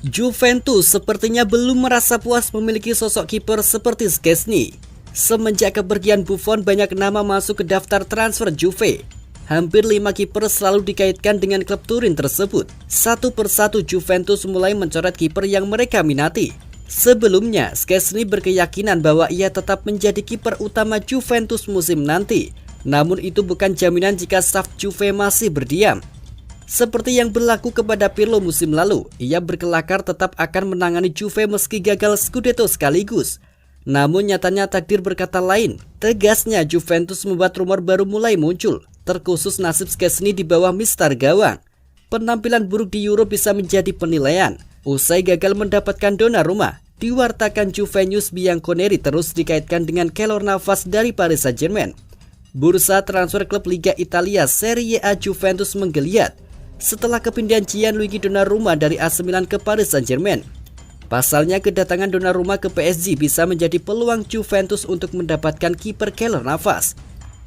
Juventus sepertinya belum merasa puas memiliki sosok kiper seperti Szczęsny. Semenjak kepergian Buffon, banyak nama masuk ke daftar transfer Juve. Hampir 5 kiper selalu dikaitkan dengan klub Turin tersebut. Satu persatu Juventus mulai mencoret kiper yang mereka minati. Sebelumnya, Szczęsny berkeyakinan bahwa ia tetap menjadi kiper utama Juventus musim nanti. Namun itu bukan jaminan jika staf Juve masih berdiam. Seperti yang berlaku kepada Pirlo musim lalu, ia berkelakar tetap akan menangani Juve meski gagal Scudetto sekaligus. Namun nyatanya takdir berkata lain. Tegasnya Juventus membuat rumor baru mulai muncul, terkhusus nasib Szczęsny di bawah mistar gawang. Penampilan buruk di Euro bisa menjadi penilaian. Usai gagal mendapatkan Donnarumma, diwartakan Juve News Bianconeri terus dikaitkan dengan Keylor Navas dari Paris Saint-Germain. Bursa transfer klub Liga Italia Serie A Juventus menggeliat setelah kepindahan Gianluigi Donnarumma dari AC Milan ke Paris Saint-Germain. Pasalnya kedatangan Donnarumma ke PSG bisa menjadi peluang Juventus untuk mendapatkan kiper Keylor Navas.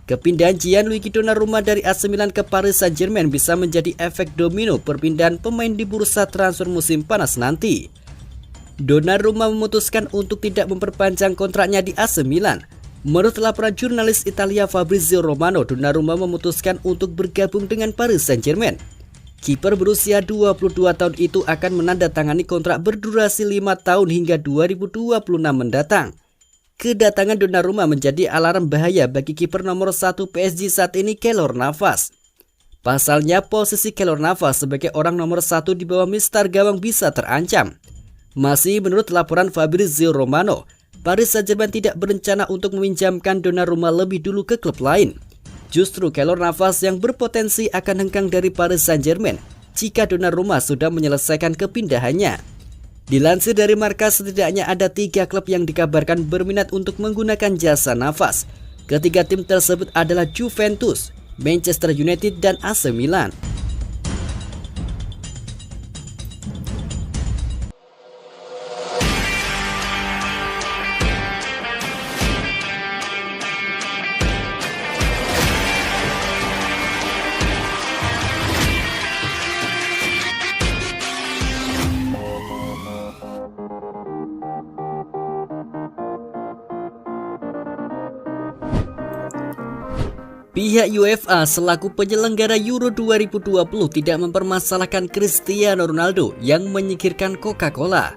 Kepindahan Gianluigi Donnarumma dari AC Milan ke Paris Saint-Germain bisa menjadi efek domino perpindahan pemain di bursa transfer musim panas nanti. Donnarumma memutuskan untuk tidak memperpanjang kontraknya di AC Milan. Menurut laporan jurnalis Italia Fabrizio Romano, Donnarumma memutuskan untuk bergabung dengan Paris Saint-Germain. Kiper berusia 22 tahun itu akan menandatangani kontrak berdurasi 5 tahun hingga 2026 mendatang. Kedatangan Donnarumma menjadi alarm bahaya bagi kiper nomor 1 PSG saat ini, Keylor Navas. Pasalnya posisi Keylor Navas sebagai orang nomor 1 di bawah mistar gawang bisa terancam. Masih menurut laporan Fabrizio Romano, Paris Saint-Germain tidak berencana untuk meminjamkan Donnarumma lebih dulu ke klub lain. Justru Keylor Navas yang berpotensi akan hengkang dari Paris Saint-Germain jika Donnarumma sudah menyelesaikan kepindahannya. Dilansir dari Marca, setidaknya ada 3 klub yang dikabarkan berminat untuk menggunakan jasa Navas. Ketiga tim tersebut adalah Juventus, Manchester United, dan AC Milan. Pihak UEFA selaku penyelenggara Euro 2020 tidak mempermasalahkan Cristiano Ronaldo yang menyingkirkan Coca-Cola.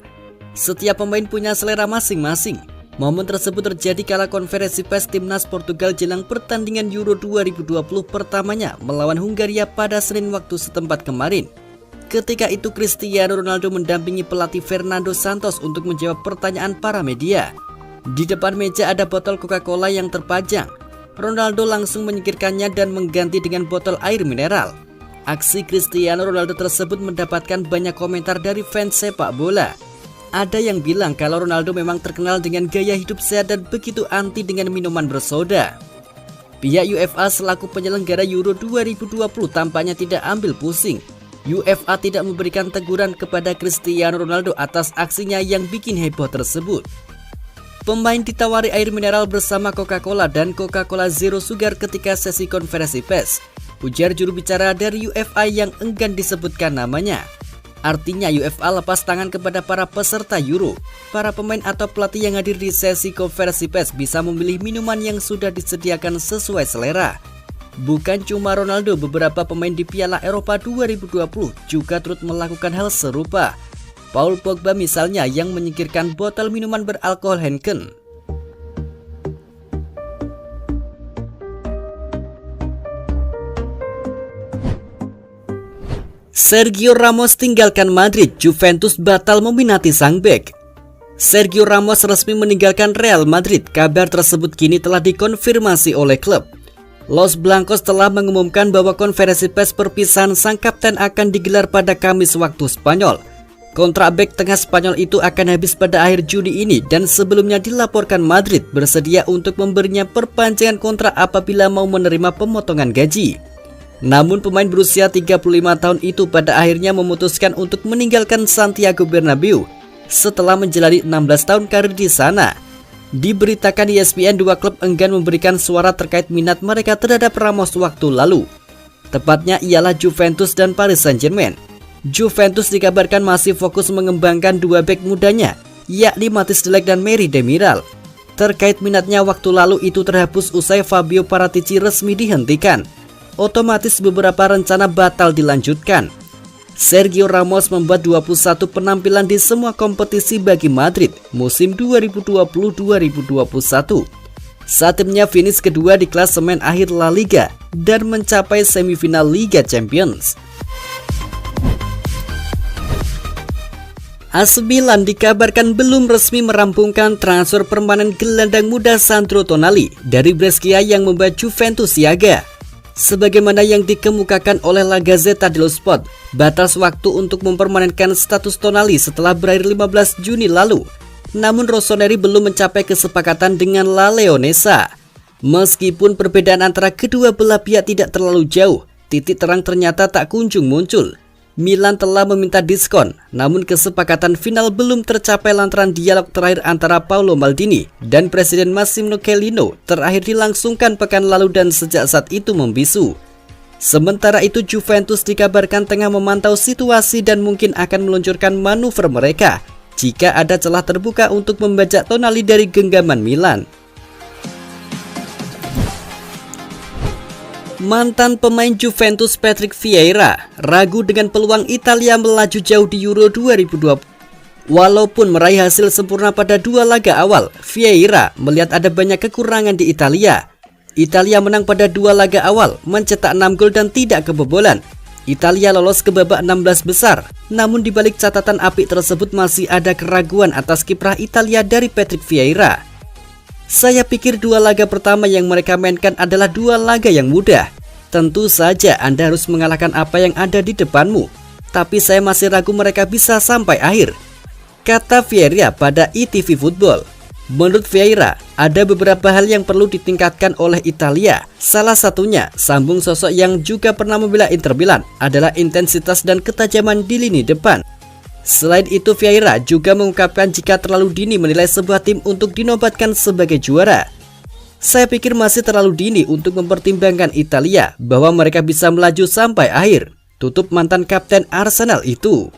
Setiap pemain punya selera masing-masing. Momen tersebut terjadi kala konferensi pers timnas Portugal jelang pertandingan Euro 2020 pertamanya melawan Hungaria pada Senin waktu setempat kemarin. Ketika itu Cristiano Ronaldo mendampingi pelatih Fernando Santos untuk menjawab pertanyaan para media. Di depan meja ada botol Coca-Cola yang terpajang. Ronaldo langsung menyingkirkannya dan mengganti dengan botol air mineral. Aksi Cristiano Ronaldo tersebut mendapatkan banyak komentar dari fans sepak bola. Ada yang bilang kalau Ronaldo memang terkenal dengan gaya hidup sehat dan begitu anti dengan minuman bersoda. Pihak UEFA selaku penyelenggara Euro 2020 tampaknya tidak ambil pusing. UEFA tidak memberikan teguran kepada Cristiano Ronaldo atas aksinya yang bikin heboh tersebut. Pemain ditawari air mineral bersama Coca-Cola dan Coca-Cola Zero Sugar ketika sesi konferensi pers, ujar juru bicara dari UEFA yang enggan disebutkan namanya. Artinya UEFA lepas tangan kepada para peserta Euro. Para pemain atau pelatih yang hadir di sesi konferensi pers bisa memilih minuman yang sudah disediakan sesuai selera. Bukan cuma Ronaldo, beberapa pemain di Piala Eropa 2020 juga turut melakukan hal serupa. Paul Pogba misalnya yang menyingkirkan botol minuman beralkohol Heineken. Sergio Ramos tinggalkan Madrid, Juventus batal meminati sang bek. Sergio Ramos resmi meninggalkan Real Madrid. Kabar tersebut kini telah dikonfirmasi oleh klub. Los Blancos telah mengumumkan bahwa konferensi pers perpisahan sang kapten akan digelar pada Kamis waktu Spanyol. Kontrak bek tengah Spanyol itu akan habis pada akhir Juni ini dan sebelumnya dilaporkan Madrid bersedia untuk memberinya perpanjangan kontrak apabila mau menerima pemotongan gaji. Namun pemain berusia 35 tahun itu pada akhirnya memutuskan untuk meninggalkan Santiago Bernabeu setelah menjalani 16 tahun karir di sana. Diberitakan ESPN, 2 klub enggan memberikan suara terkait minat mereka terhadap Ramos waktu lalu. Tepatnya ialah Juventus dan Paris Saint-Germain. Juventus dikabarkan masih fokus mengembangkan dua bek mudanya, yakni Matthijs de Ligt dan Merih Demiral. Terkait minatnya waktu lalu itu terhapus usai Fabio Paratici resmi dihentikan. Otomatis beberapa rencana batal dilanjutkan. Sergio Ramos membuat 21 penampilan di semua kompetisi bagi Madrid musim 2020-2021. Saat timnya finish kedua di klasemen akhir La Liga dan mencapai semifinal Liga Champions. AC Milan dikabarkan belum resmi merampungkan transfer permanen gelandang muda Sandro Tonali dari Brescia yang membuat Juventus siaga. Sebagaimana yang dikemukakan oleh La Gazzetta dello Sport, batas waktu untuk mempermanenkan status Tonali setelah berakhir 15 Juni lalu. Namun Rossoneri belum mencapai kesepakatan dengan La Leonessa. Meskipun perbedaan antara kedua belah pihak tidak terlalu jauh, titik terang ternyata tak kunjung muncul. Milan telah meminta diskon, namun kesepakatan final belum tercapai lantaran dialog terakhir antara Paolo Maldini dan Presiden Massimo Cellino terakhir dilangsungkan pekan lalu dan sejak saat itu membisu. Sementara itu Juventus dikabarkan tengah memantau situasi dan mungkin akan meluncurkan manuver mereka jika ada celah terbuka untuk membajak Tonali dari genggaman Milan. Mantan pemain Juventus Patrick Vieira ragu dengan peluang Italia melaju jauh di Euro 2020. Walaupun meraih hasil sempurna pada dua laga awal, Vieira melihat ada banyak kekurangan di Italia. Italia menang pada dua laga awal, mencetak 6 gol dan tidak kebobolan. Italia lolos ke babak 16 besar, namun di balik catatan apik tersebut masih ada keraguan atas kiprah Italia dari Patrick Vieira. Saya pikir dua laga pertama yang mereka mainkan adalah dua laga yang mudah. Tentu saja Anda harus mengalahkan apa yang ada di depanmu, tapi saya masih ragu mereka bisa sampai akhir, kata Vieira pada ITV Football. Menurut Vieira, ada beberapa hal yang perlu ditingkatkan oleh Italia. Salah satunya, sambung sosok yang juga pernah membela Inter Milan adalah intensitas dan ketajaman di lini depan. Selain itu, Vieira juga mengungkapkan jika terlalu dini menilai sebuah tim untuk dinobatkan sebagai juara. Saya pikir masih terlalu dini untuk mempertimbangkan Italia bahwa mereka bisa melaju sampai akhir, tutup mantan kapten Arsenal itu.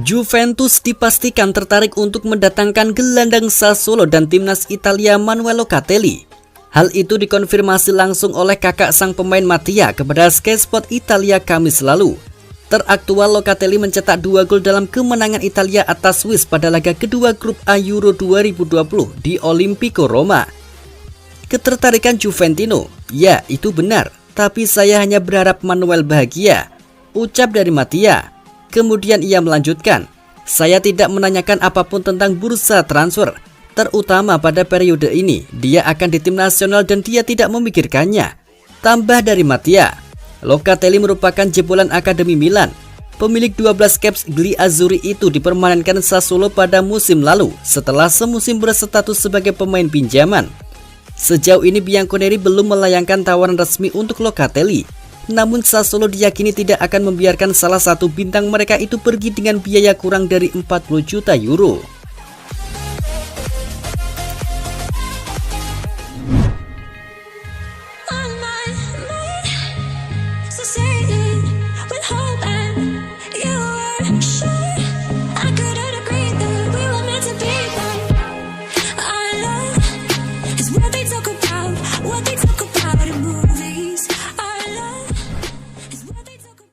Juventus dipastikan tertarik untuk mendatangkan gelandang Sassuolo dan timnas Italia Manuel Locatelli. Hal itu dikonfirmasi langsung oleh kakak sang pemain Mattia kepada Sky Sport Italia Kamis lalu. Teraktual Locatelli mencetak 2 gol dalam kemenangan Italia atas Swiss pada laga kedua grup A Euro 2020 di Olimpico Roma. Ketertarikan Juventino, ya itu benar, tapi saya hanya berharap Manuel bahagia, ucap dari Mattia. Kemudian ia melanjutkan, saya tidak menanyakan apapun tentang bursa transfer, terutama pada periode ini. Dia akan di tim nasional dan dia tidak memikirkannya, tambah dari Mattia. Locatelli merupakan jebolan Akademi Milan. Pemilik 12 caps Gli Azzurri itu dipermanenkan Sassuolo pada musim lalu setelah semusim berstatus sebagai pemain pinjaman. Sejauh ini Bianconeri belum melayangkan tawaran resmi untuk Locatelli. Namun Sassuolo diyakini tidak akan membiarkan salah satu bintang mereka itu pergi dengan biaya kurang dari 40 juta euro.